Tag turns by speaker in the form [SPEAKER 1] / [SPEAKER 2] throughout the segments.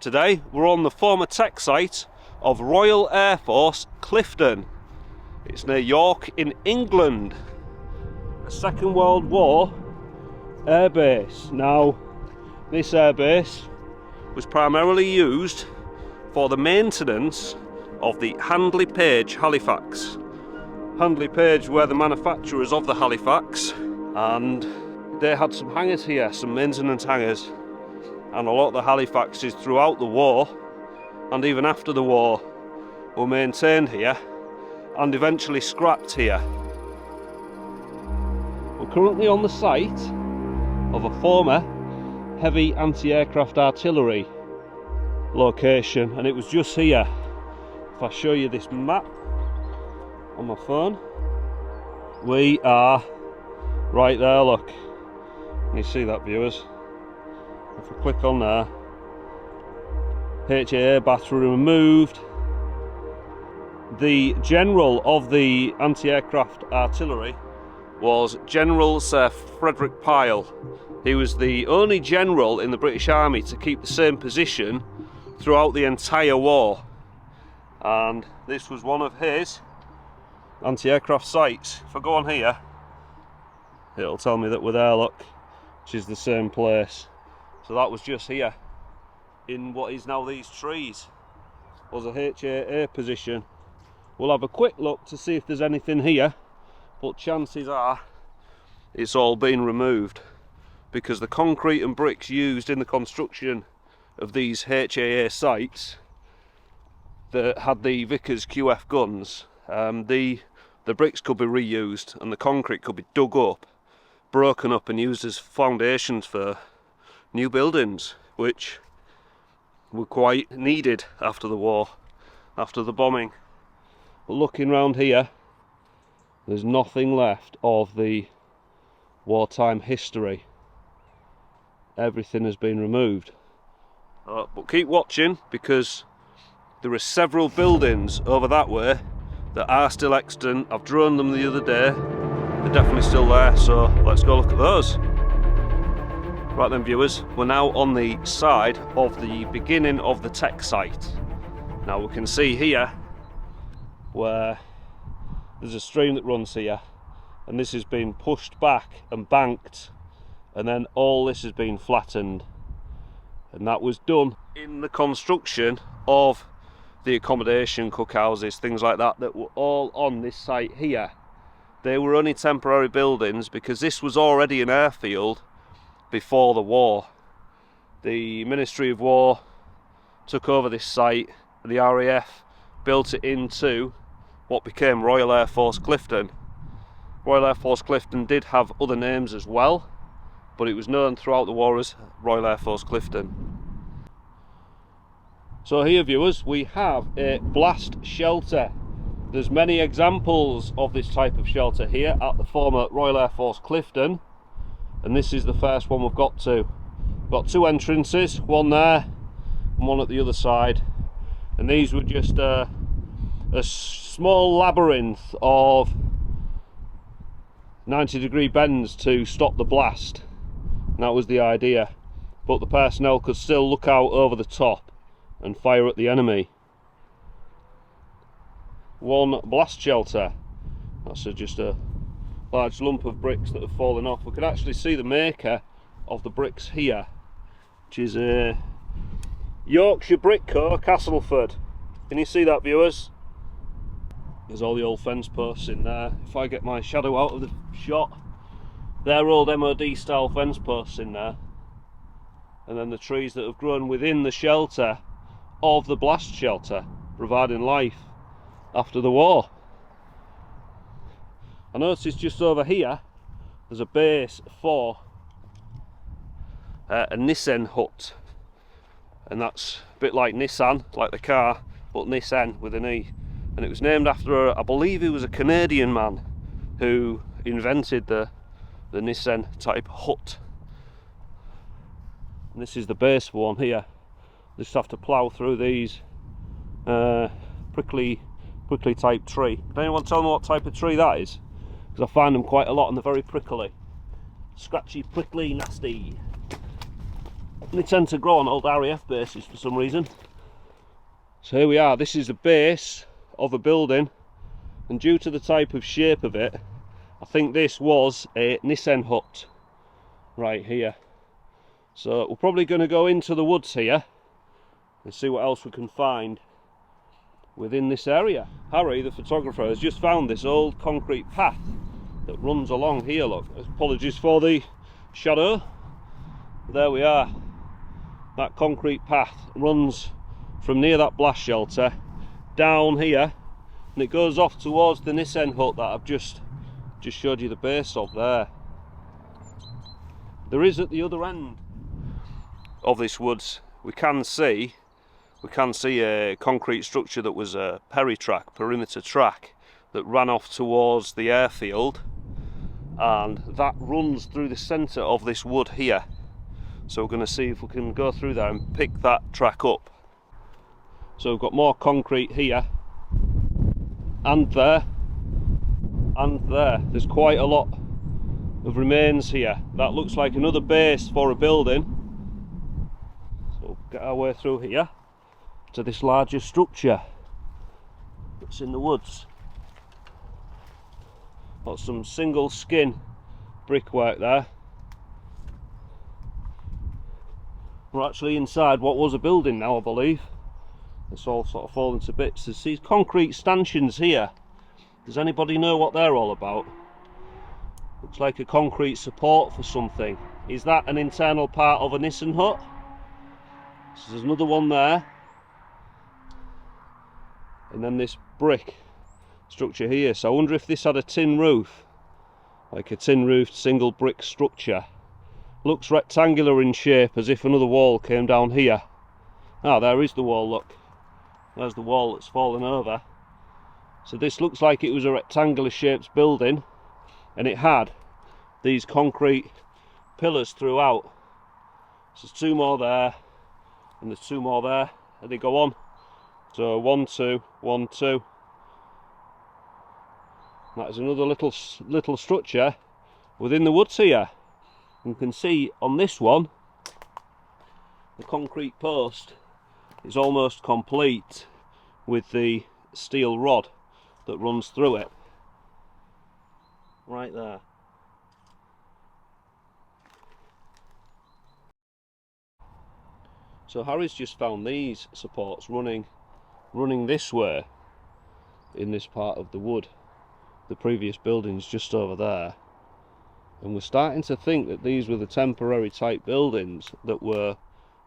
[SPEAKER 1] Today we're on the former tech site of Royal Air Force Clifton. It's near York in England. A Second World War airbase. Now this airbase was primarily used for the maintenance of the Handley Page Halifax. Handley Page were the manufacturers of the Halifax, and they had some hangars here, some maintenance hangars. And a lot of the Halifaxes throughout the war and even after the war were maintained here and eventually scrapped here. We're currently on the site of a former heavy anti-aircraft artillery location, and it was just here. If I show you this map on my phone, we are right there, look. Can you see that, viewers? If we click on there, HAA battery removed. The general of the anti-aircraft artillery was General Sir Frederick Pyle. He was the only general in the British Army to keep the same position throughout the entire war. And this was one of his anti-aircraft sites. If I go on here, it'll tell me that we're there, look, which is the same place. So that was just here, in what is now these trees, was a HAA position. We'll have a quick look to see if there's anything here, but chances are it's all been removed, because the concrete and bricks used in the construction of these HAA sites that had the Vickers QF guns, the bricks could be reused and the concrete could be dug up, broken up and used as foundations for new buildings, which were quite needed after the war, after the bombing. But looking round here, there's nothing left of the wartime history. Everything has been removed. But keep watching, because there are several buildings over that way that are still extant. I've drawn them the other day. They're definitely still there, so let's go look at those. Right then, viewers, we're now on the side of the beginning of the tech site. Now we can see here where there's a stream that runs here, and this has been pushed back and banked, and then all this has been flattened, and that was done in the construction of the accommodation, cookhouses, things like that, that were all on this site here. They were only temporary buildings because this was already an airfield before the war. The Ministry of War took over this site, and the RAF built it into what became Royal Air Force Clifton. Royal Air Force Clifton did have other names as well, but it was known throughout the war as Royal Air Force Clifton. So here, viewers, we have a blast shelter. There's many examples of this type of shelter here at the former Royal Air Force Clifton, and this is the first one we've got to. We've got two entrances, one there and one at the other side, and these were just a small labyrinth of 90-degree bends to stop the blast, and that was the idea. But the personnel could still look out over the top and fire at the enemy. One blast shelter. That's just a large lump of bricks that have fallen off. We can actually see the maker of the bricks here, which is a Yorkshire Brick Co. Castleford. Can you see that, viewers? There's all the old fence posts in there. If I get my shadow out of the shot, they're old MOD style fence posts in there. And then the trees that have grown within the shelter of the blast shelter, providing life after the war. I noticed just over here there's a base for a Nissan hut, and that's a bit like Nissan, like the car, but Nissan with an E, and it was named after I believe he was a Canadian man who invented the Nissan type hut. And this is the base for one here. Just have to plough through these prickly type tree. Can anyone tell me what type of tree that is? Because I find them quite a lot and they're very prickly. Scratchy, prickly, nasty. they tend to grow on old RAF bases for some reason. So here we are, this is the base of a building, and due to the type of shape of it, I think this was a Nissen hut right here. So we're probably going to go into the woods here and see what else we can find within this area. Harry, the photographer, has just found this old concrete path that runs along here. Look, apologies for the shadow. There we are. That concrete path runs from near that blast shelter down here, and it goes off towards the Nissen hut that I've just showed you the base of there. There is at the other end of this woods, we can see a concrete structure that was a perimeter track that ran off towards the airfield, and that runs through the centre of this wood here. So we're going to see if we can go through there and pick that track up. So we've got more concrete here and there and there. There's quite a lot of remains here. That looks like another base for a building. So we'll get our way through here to this larger structure that's in the woods. Got some single skin brickwork there. We're actually inside what was a building now, I believe. It's all sort of fallen to bits. There's these concrete stanchions here. Does anybody know what they're all about? Looks like a concrete support for something. Is that an internal part of a Nissen hut? So there's another one there. And then this brick structure here. So I wonder if this had a tin roof, like a tin roofed single brick structure. Looks rectangular in shape, as if another wall came down here. Ah, there is the wall, look. There's the wall that's fallen over. So this looks like it was a rectangular shaped building, and it had these concrete pillars throughout. So there's two more there, and there's two more there, and they go on. So 1, 2, 1, 2. That is another little structure within the woods here. You can see on this one, the concrete post is almost complete with the steel rod that runs through it. Right there. So Harry's just found these supports running this way in this part of the wood. The previous building's just over there. And we're starting to think that these were the temporary type buildings that were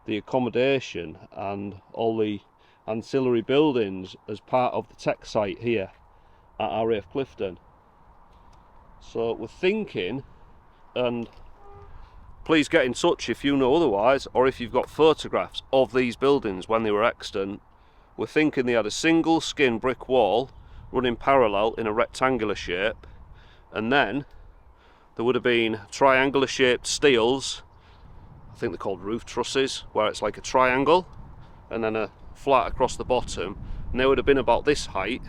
[SPEAKER 1] the accommodation and all the ancillary buildings as part of the tech site here at RAF Clifton. So we're thinking, and please get in touch if you know otherwise, or if you've got photographs of these buildings when they were extant. We're thinking they had a single skin brick wall running parallel in a rectangular shape, and then there would have been triangular shaped steels, I think they're called roof trusses, where it's like a triangle and then a flat across the bottom, and they would have been about this height,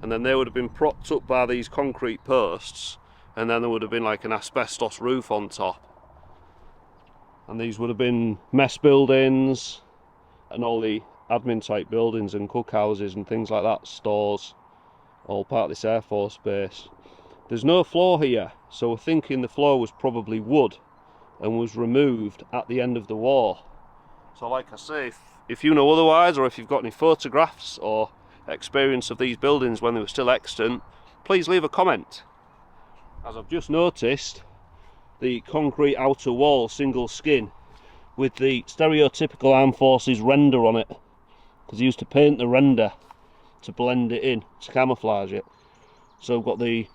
[SPEAKER 1] and then they would have been propped up by these concrete posts, and then there would have been like an asbestos roof on top. And these would have been mess buildings and all the admin type buildings and cookhouses and things like that, stores, all part of this Air Force base. There's no floor here, so we're thinking the floor was probably wood and was removed at the end of the war. So like I say, if you know otherwise, or if you've got any photographs or experience of these buildings when they were still extant, please leave a comment. As I've just noticed, the concrete outer wall single skin with the stereotypical Armed Forces render on it, because they used to paint the render to blend it in, to camouflage it. So we've got the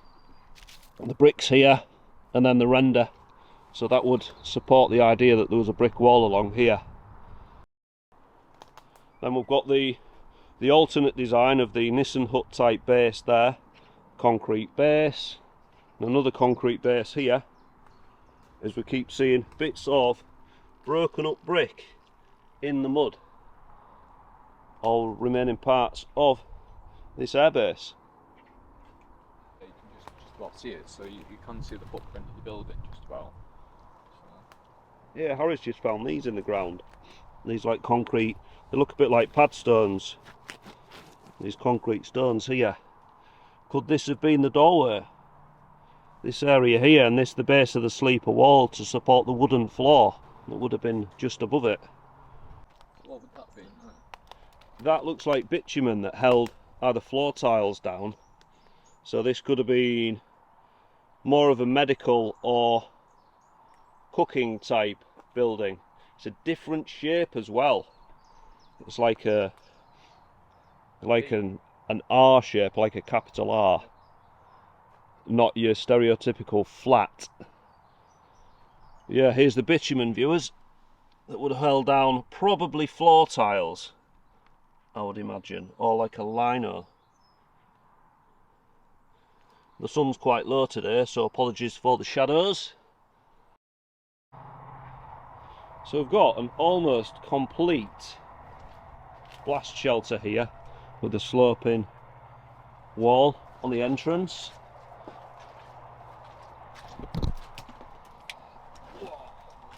[SPEAKER 1] bricks here and then the render, so that would support the idea that there was a brick wall along here. Then we've got the alternate design of the Nissen hut type base there, concrete base, and another concrete base here, as we keep seeing bits of broken up brick in the mud, all remaining parts of this airbase.
[SPEAKER 2] You can just about see it, so you can see the footprint of the building just about. So.
[SPEAKER 1] Yeah, Harry's just found these in the ground. These like concrete, they look a bit like pad stones. These concrete stones here. Could this have been the doorway? This area here, and this the base of the sleeper wall to support the wooden floor that would have been just above it.
[SPEAKER 2] What would that be?
[SPEAKER 1] That looks like bitumen that held either floor tiles down. So this could have been more of a medical or cooking type building. It's a different shape as well. It's like an R shape, like a capital R. Not your stereotypical flat. Yeah, here's the bitumen, viewers, that would have held down probably floor tiles, I would imagine, or like a lino. The sun's quite low today, so apologies for the shadows. So we've got an almost complete blast shelter here with a sloping wall on the entrance.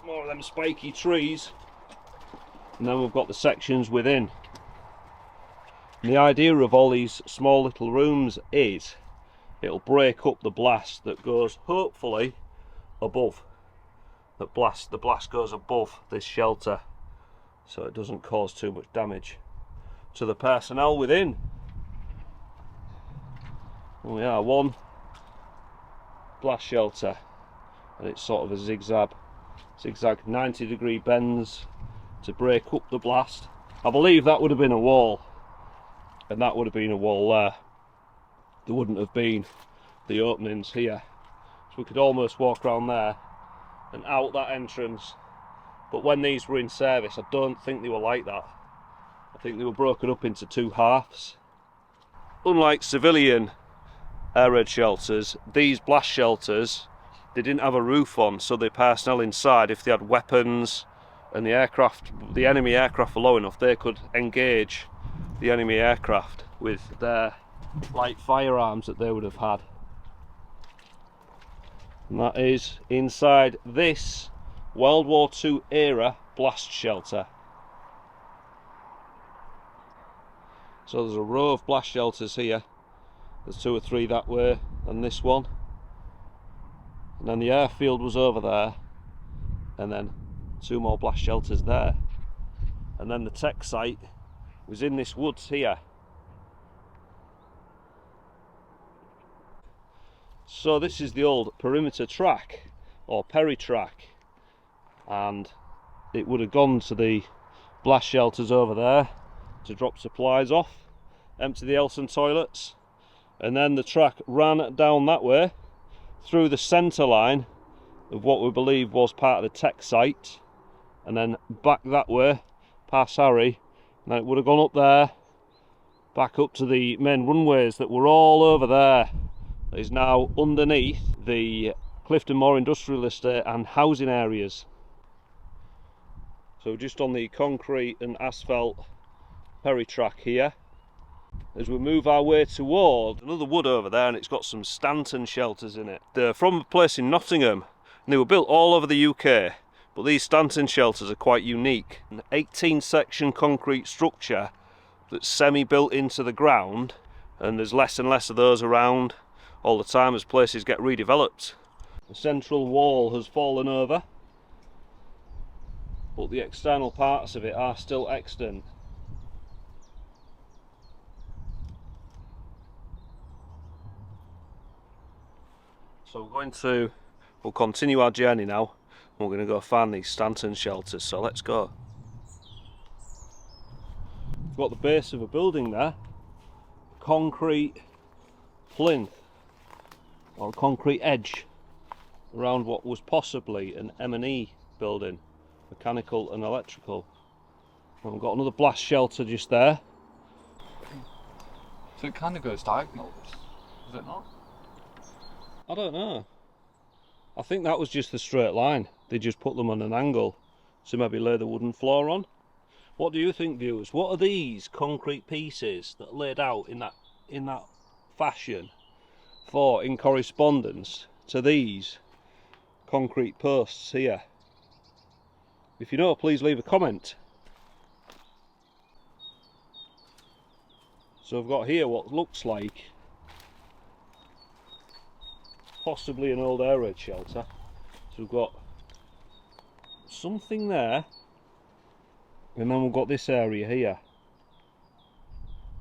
[SPEAKER 1] More of them spiky trees, and then we've got the sections within. And the idea of all these small little rooms is it'll break up the blast that goes hopefully above. The blast goes above this shelter, so it doesn't cause too much damage to the personnel within. And we are one blast shelter, and it's sort of a zigzag 90-degree bends to break up the blast. I believe that would have been a wall, and that would have been a wall there. There wouldn't have been the openings here, so we could almost walk around there and out that entrance. But when these were in service, I don't think they were like that. I think they were broken up into two halves. Unlike civilian air raid shelters, these blast shelters, they didn't have a roof on, so the personnel inside, if they had weapons and the enemy aircraft were low enough, they could engage the enemy aircraft with their light firearms that they would have had. And that is inside this World War II era blast shelter. So there's a row of blast shelters here. There's 2 or 3 that way, and this one. And then the airfield was over there, and then 2 more blast shelters there. And then the tech site was in this woods here. So this is the old perimeter track, or peri track, and it would have gone to the blast shelters over there to drop supplies off, empty the Elson toilets, and then the track ran down that way through the centre line of what we believe was part of the tech site, and then back that way past Harry, and then it would have gone up there, back up to the main runways that were all over there. That is now underneath the Clifton Moor Industrial Estate and housing areas. So just on the concrete and asphalt peri track here, as we move our way toward another wood over there, and it's got some Stanton shelters in it. They're from a place in Nottingham, and they were built all over the UK, but these Stanton shelters are quite unique. An 18-section concrete structure that's semi-built into the ground, and there's less and less of those around all the time as places get redeveloped. The central wall has fallen over, but the external parts of it are still extant. So we'll continue our journey now, and we're going to go find these Stanton shelters, so let's go. We've got the base of a building there, concrete plinth, or a concrete edge around what was possibly an M&E building, mechanical and electrical. And we've got another blast shelter just there.
[SPEAKER 2] So it kind of goes diagonal, does it not?
[SPEAKER 1] I don't know. I think that was just the straight line. They just put them on an angle to maybe lay the wooden floor on. What do you think, viewers? What are these concrete pieces that are laid out in that fashion for in correspondence to these concrete posts here? If you know, please leave a comment. So I've got here what looks like possibly an old air raid shelter. So we've got something there, and then we've got this area here,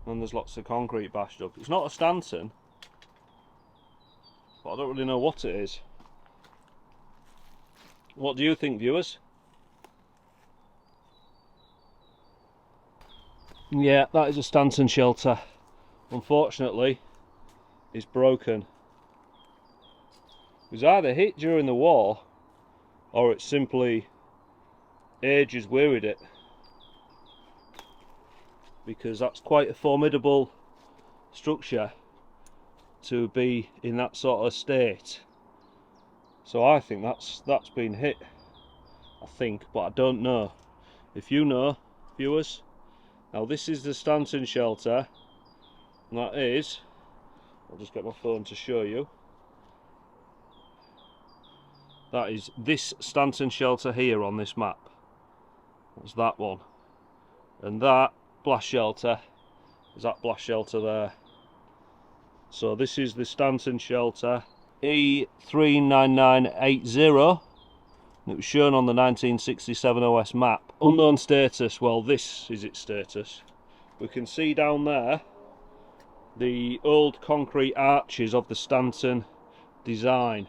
[SPEAKER 1] and there's lots of concrete bashed up. It's not a Stanton, but I don't really know what it is. What do you think, viewers? Yeah, that is a Stanton shelter. Unfortunately, it's broken. It was either hit during the war, or it simply age has wearied it, because that's quite a formidable structure to be in that sort of state. So I think that's been hit, I think, but I don't know. If you know, viewers. Now this is the Stanton shelter, and that is, I'll just get my phone to show you, that is this Stanton shelter here on this map. That's that one. And that blast shelter is that blast shelter there. So this is the Stanton shelter E39980. It was shown on the 1967 OS map. Unknown status, well this is its status. We can see down there the old concrete arches of the Stanton design,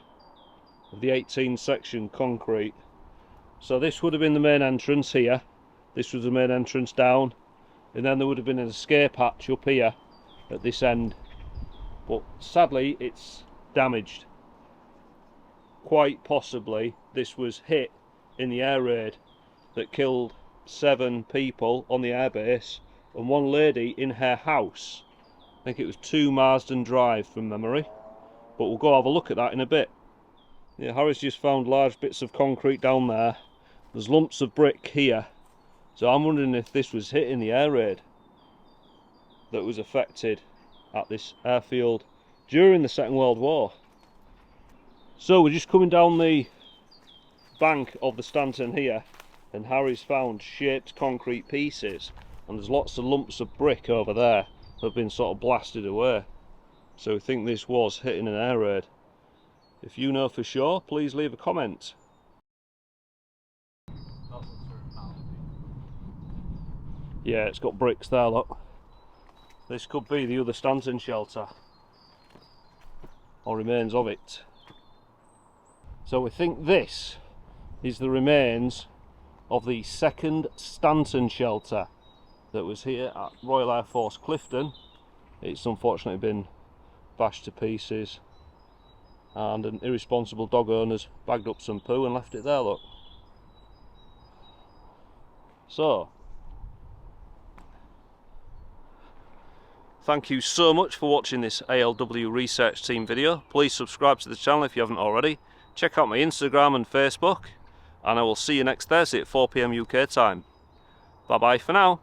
[SPEAKER 1] of the 18 section concrete. So this would have been the main entrance here, this was the main entrance down, and then there would have been an escape hatch up here at this end, but sadly it's damaged. Quite possibly this was hit in the air raid that killed 7 people on the airbase and 1 lady in her house. I think it was 2 Marsden Drive from memory, but we'll go have a look at that in a bit. Yeah, Harry's just found large bits of concrete down there. There's lumps of brick here, so I'm wondering if this was hit in the air raid that was affected at this airfield during the Second World War. So we're just coming down the bank of the Stanton here, and Harry's found shaped concrete pieces, and there's lots of lumps of brick over there that have been sort of blasted away. So we think this was hit in an air raid. If you know for sure, please leave a comment. Yeah, it's got bricks there, look. This could be the other Stanton shelter, or remains of it. So we think this is the remains of the second Stanton shelter that was here at Royal Air Force Clifton. It's unfortunately been bashed to pieces, and an irresponsible dog owner's bagged up some poo and left it there, look. So, thank you so much for watching this ALW research team video. Please subscribe to the channel if you haven't already. Check out my Instagram and Facebook, and I will see you next Thursday at 4 PM UK time. Bye bye for now.